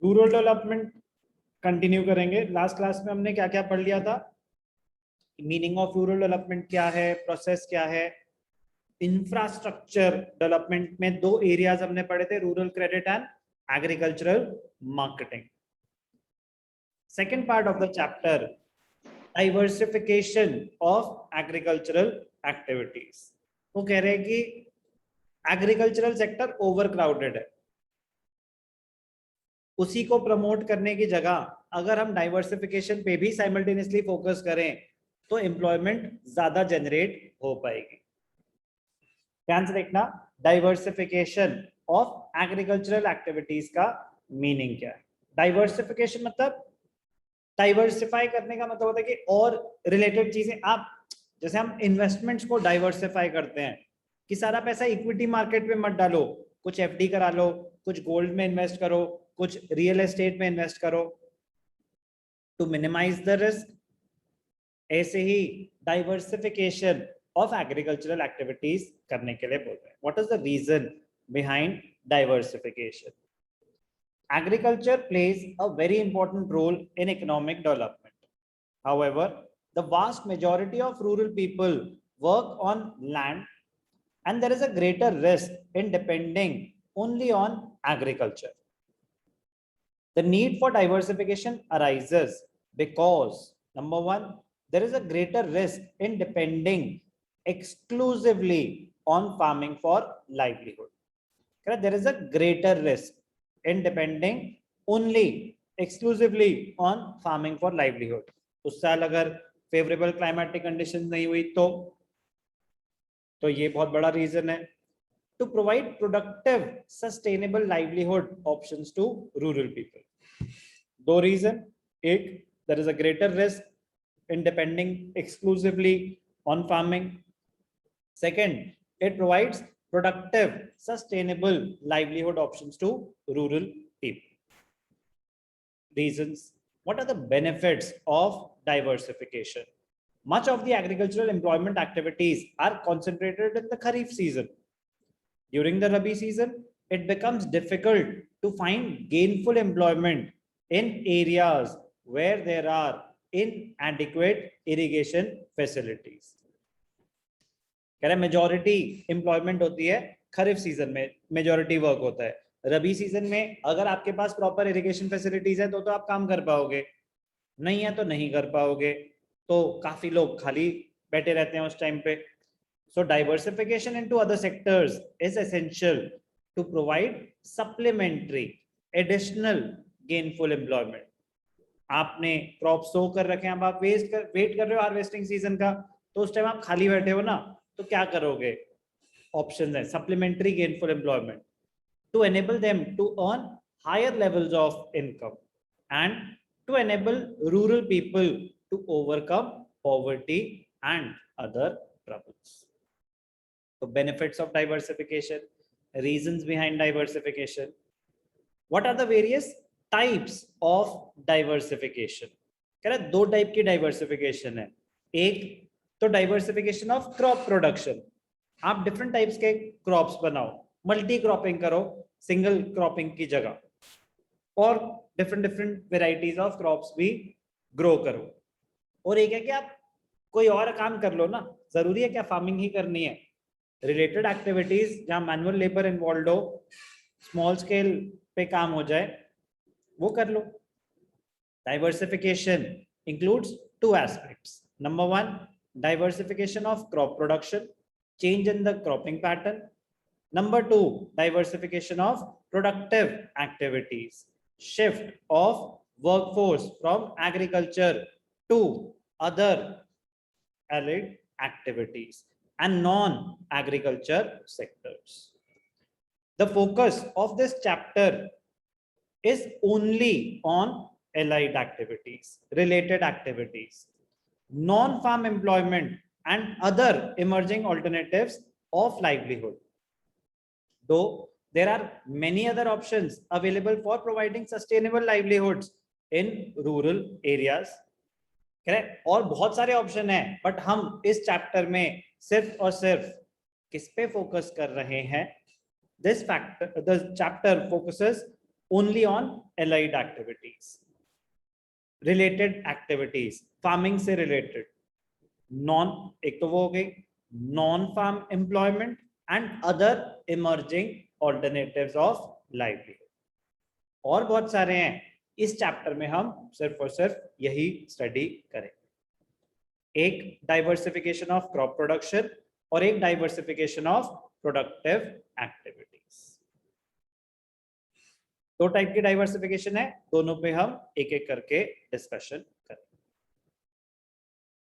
Rural development continue करेंगे। Last class में हमने क्या क्या पढ़ लिया था, मीनिंग ऑफ रूरल डेवलपमेंट क्या है, प्रोसेस क्या है। इंफ्रास्ट्रक्चर डेवलपमेंट में दो एरियाज हमने पढ़े थे, rural credit and agricultural marketing. Second part of the chapter, diversification of agricultural activities. वो कह रहे हैं कि एग्रीकल्चरल सेक्टर ओवर क्राउडेड है, उसी को प्रमोट करने की जगह अगर हम डाइवर्सिफिकेशन पे भी साइमल्टेनियसली फोकस करें तो एम्प्लॉयमेंट ज्यादा जनरेट हो पाएगी। ध्यान से देखना, डाइवर्सिफिकेशन ऑफ एग्रीकल्चरल एक्टिविटीज का मीनिंग क्या है। डाइवर्सिफिकेशन मतलब डाइवर्सिफाई करने का मतलब होता है कि और रिलेटेड चीजें, आप जैसे हम इन्वेस्टमेंट्स को डाइवर्सिफाई करते हैं कि सारा पैसा इक्विटी मार्केट में मत डालो, कुछ एफडी करा लो, कुछ गोल्ड में इन्वेस्ट करो, कुछ रियल एस्टेट में इन्वेस्ट करो टू मिनिमाइज द रिस्क। ऐसे ही डाइवर्सिफिकेशन ऑफ एग्रीकल्चरल एक्टिविटीज करने के लिए बोलते हैं। What is the reason behind diversification? Agriculture plays a very important role in economic development. However, the vast majority of rural people work on land and there is a greater risk in depending only on agriculture. The need for diversification arises because, number one, there is a greater risk in depending exclusively on farming for livelihood. There is a greater risk in depending only exclusively on farming for livelihood. उस साल अगर favourable climatic condition नहीं हुई तो ये बहुत बड़ा reason है। To provide productive, sustainable livelihood options to rural people. दो रीजन, एक, there is a greater risk in depending exclusively on farming. Second, it provides productive, sustainable livelihood options to rural people. Reasons. What are the benefits of diversification? Much of the agricultural employment activities are concentrated in the Kharif season. During the Rabi season, it becomes difficult to find gainful employment in areas where there are inadequate irrigation facilities. कह रहे majority employment होती है खरीफ season में, majority work होता है। रबी season में अगर आपके पास प्रॉपर इरिगेशन फैसिलिटीज है तो आप काम कर पाओगे, नहीं है तो नहीं कर पाओगे, तो काफी लोग खाली बैठे रहते हैं उस टाइम पे। So diversification into other sectors is essential to provide supplementary additional gainful employment. आपने क्रॉप सो कर रखे हैं, अब आप वेट कर रहे हो हार्वेस्टिंग सीजन का, तो उस टाइम आप खाली बैठे हो ना, तो क्या करोगे? ऑप्शन है supplementary gainful employment to enable them to earn higher levels of income and to enable rural people to overcome poverty and other troubles. तो benefits of diversification, reasons behind diversification, what are the various types of diversification? कह रहा है दो type की diversification है। एक तो diversification of crop production, आप डिफरेंट टाइप्स के क्रॉप्स बनाओ, मल्टी क्रॉपिंग करो सिंगल क्रॉपिंग की जगह, और डिफरेंट वेराइटीज ऑफ क्रॉप्स भी ग्रो करो। और एक है कि आप कोई और काम कर लो ना, जरूरी है क्या फार्मिंग ही करनी है? रिलेटेड एक्टिविटीज जहां मैनुअल लेबर इन्वॉल्व हो, स्मॉल स्केल पे काम हो जाए, वो कर लो। Diversification includes two aspects. Number one, diversification of crop production, change in the cropping pattern. Number two, diversification of productive activities, shift of workforce from agriculture to other allied activities and non-agriculture sectors. The focus of this chapter is only on allied activities, related activities, non-farm employment and other emerging alternatives of livelihood. Though there are many other options available for providing sustainable livelihoods in rural areas. Correct, और बहुत सारे option हैं, but हम इस chapter में सिर्फ और सिर्फ किस पे फोकस कर रहे हैं? This factor, the chapter focuses only on allied activities, related activities, farming से related, non एक तो वो हो गई non farm employment and other emerging alternatives of livelihood. और बहुत सारे हैं, इस चैप्टर में हम सिर्फ और सिर्फ यही स्टडी करेंगे। एक डाइवर्सिफिकेशन ऑफ क्रॉप प्रोडक्शन और एक डाइवर्सिफिकेशन ऑफ प्रोडक्टिव एक्टिविटीज। दो टाइप की डाइवर्सिफिकेशन है, दोनों पे हम एक एक करके डिस्कशन करें।